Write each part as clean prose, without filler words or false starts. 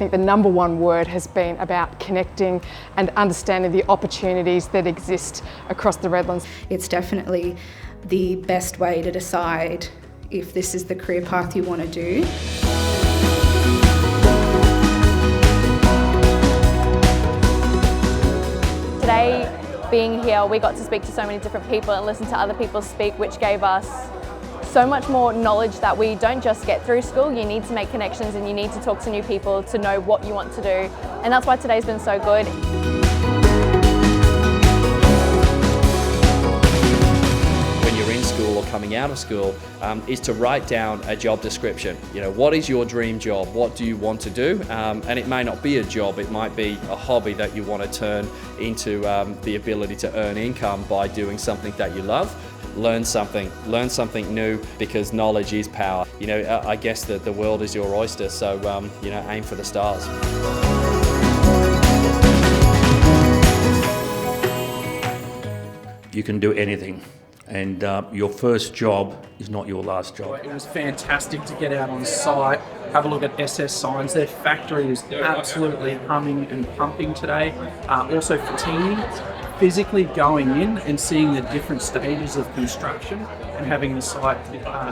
think the number one word has been about connecting and understanding the opportunities that exist across the Redlands. It's definitely the best way to decide if this is the career path you want to do. Today, being here, we got to speak to so many different people and listen to other people speak, which gave us so much more knowledge that we don't just get through school. You need to make connections and you need to talk to new people to know what you want to do. And that's why today's been so good. When you're in school or coming out of school, is to write down a job description. You know, what is your dream job? What do you want to do? And it may not be a job, it might be a hobby that you want to turn into the ability to earn income by doing something that you love. Learn something new, because knowledge is power. You know, I guess that the world is your oyster, so you know, aim for the stars. You can do anything, and your first job is not your last job. It was fantastic to get out on site, have a look at SS Signs. Their factory is absolutely humming and pumping today. Also fatiguing. Physically going in and seeing the different stages of construction and having the site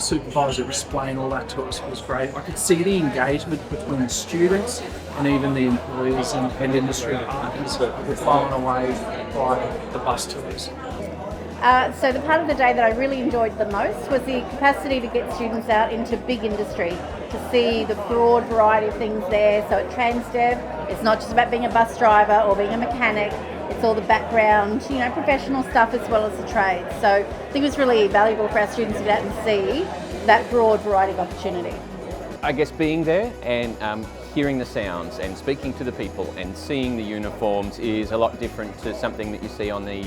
supervisor explain all that to us was great. I could see the engagement between the students and even the employers and industry partners were blown away by the bus tours. So the part of the day that I really enjoyed the most was the capacity to get students out into big industry, to see the broad variety of things there. So at Transdev, it's not just about being a bus driver or being a mechanic. It's all the background, you know, professional stuff as well as the trade. So I think it was really valuable for our students to get out and see that broad variety of opportunity. I guess being there and hearing the sounds and speaking to the people and seeing the uniforms is a lot different to something that you see on the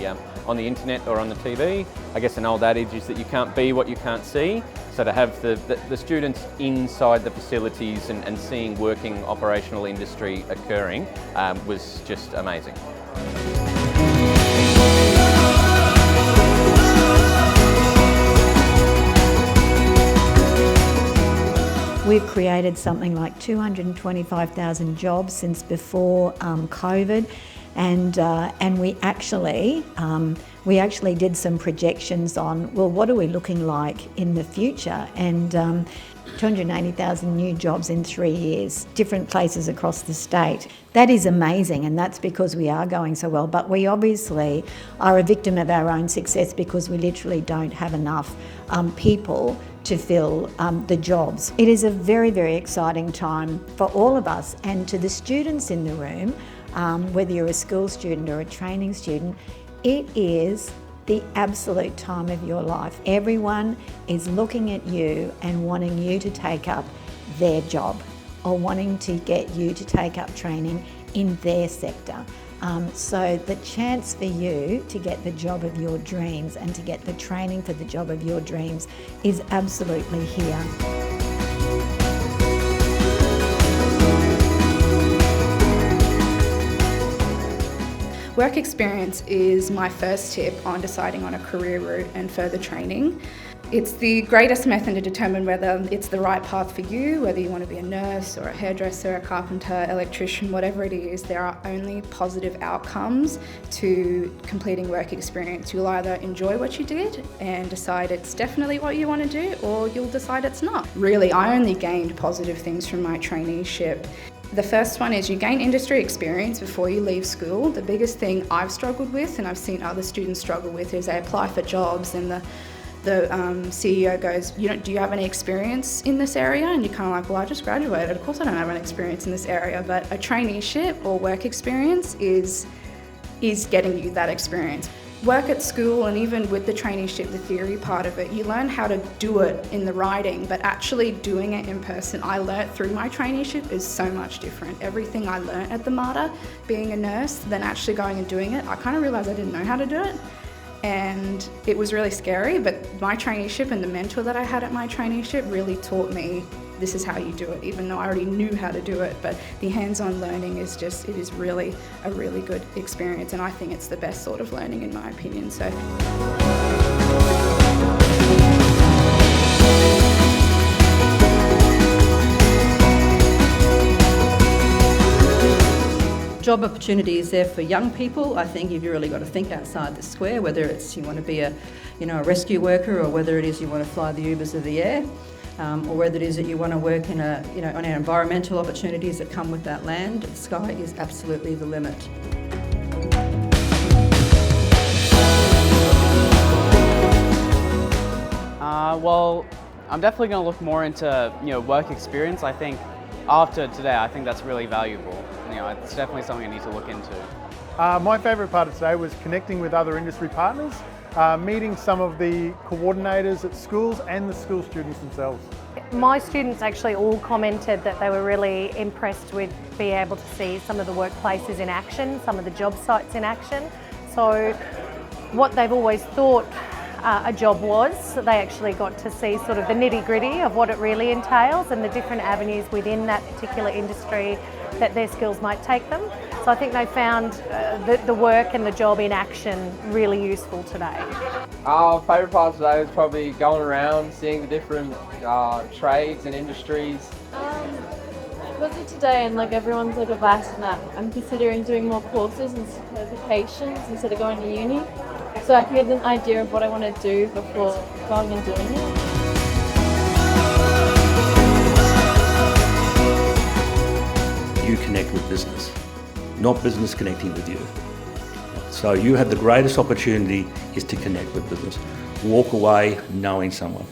internet or on the TV. I guess an old adage is that you can't be what you can't see. So to have the students inside the facilities and seeing working operational industry occurring was just amazing. We've created something like 225,000 jobs since before COVID, and we actually did some projections on, well, what are we looking like in the future? And 280,000 new jobs in 3 years, different places across the state. That is amazing, and that's because we are going so well, but we obviously are a victim of our own success because we literally don't have enough people to fill the jobs. It is a very, very exciting time for all of us, and to the students in the room, whether you're a school student or a training student, it is the absolute time of your life. Everyone is looking at you and wanting you to take up their job or wanting to get you to take up training in their sector. So the chance for you to get the job of your dreams and to get the training for the job of your dreams is absolutely here. Work experience is my first tip on deciding on a career route and further training. It's the greatest method to determine whether it's the right path for you, whether you want to be a nurse or a hairdresser, a carpenter, electrician, whatever it is. There are only positive outcomes to completing work experience. You'll either enjoy what you did and decide it's definitely what you want to do, or you'll decide it's not. Really, I only gained positive things from my traineeship. The first one is you gain industry experience before you leave school. The biggest thing I've struggled with, and I've seen other students struggle with, is they apply for jobs and the CEO goes, do you have any experience in this area? And you're kind of like, well, I just graduated. Of course I don't have any experience in this area. But a traineeship or work experience is getting you that experience. Work at school, and even with the traineeship, the theory part of it, you learn how to do it in the writing, but actually doing it in person, I learnt through my traineeship, is so much different. Everything I learnt at the Mater, being a nurse, then actually going and doing it, I kind of realised I didn't know how to do it. And it was really scary, but my traineeship and the mentor that I had at my traineeship really taught me this is how you do it, even though I already knew how to do it. But the hands-on learning is just, it is really a really good experience, and I think it's the best sort of learning in my opinion. So. job opportunities there for young people. I think you've really got to think outside the square, whether it's you want to be a rescue worker, or whether it is you want to fly the Ubers of the air, or whether it is that you want to work in on our environmental opportunities that come with that land. The sky is absolutely the limit. Well, I'm definitely going to look more into work experience. I think after today, I think that's really valuable. It's definitely something I need to look into. My favourite part of today was connecting with other industry partners, meeting some of the coordinators at schools and the school students themselves. My students actually all commented that they were really impressed with being able to see some of the workplaces in action, some of the job sites in action. So what they've always thought a job was, they actually got to see sort of the nitty-gritty of what it really entails and the different avenues within that particular industry that their skills might take them. So I think they found the work and the job in action really useful today. Our favourite part today was probably going around, seeing the different trades and industries. Because of today and everyone's advice and that, I'm considering doing more courses and certifications instead of going to uni. So I can get an idea of what I want to do before going and doing it. You connect with business, not business connecting with you. So you have the greatest opportunity is to connect with business. Walk away knowing someone.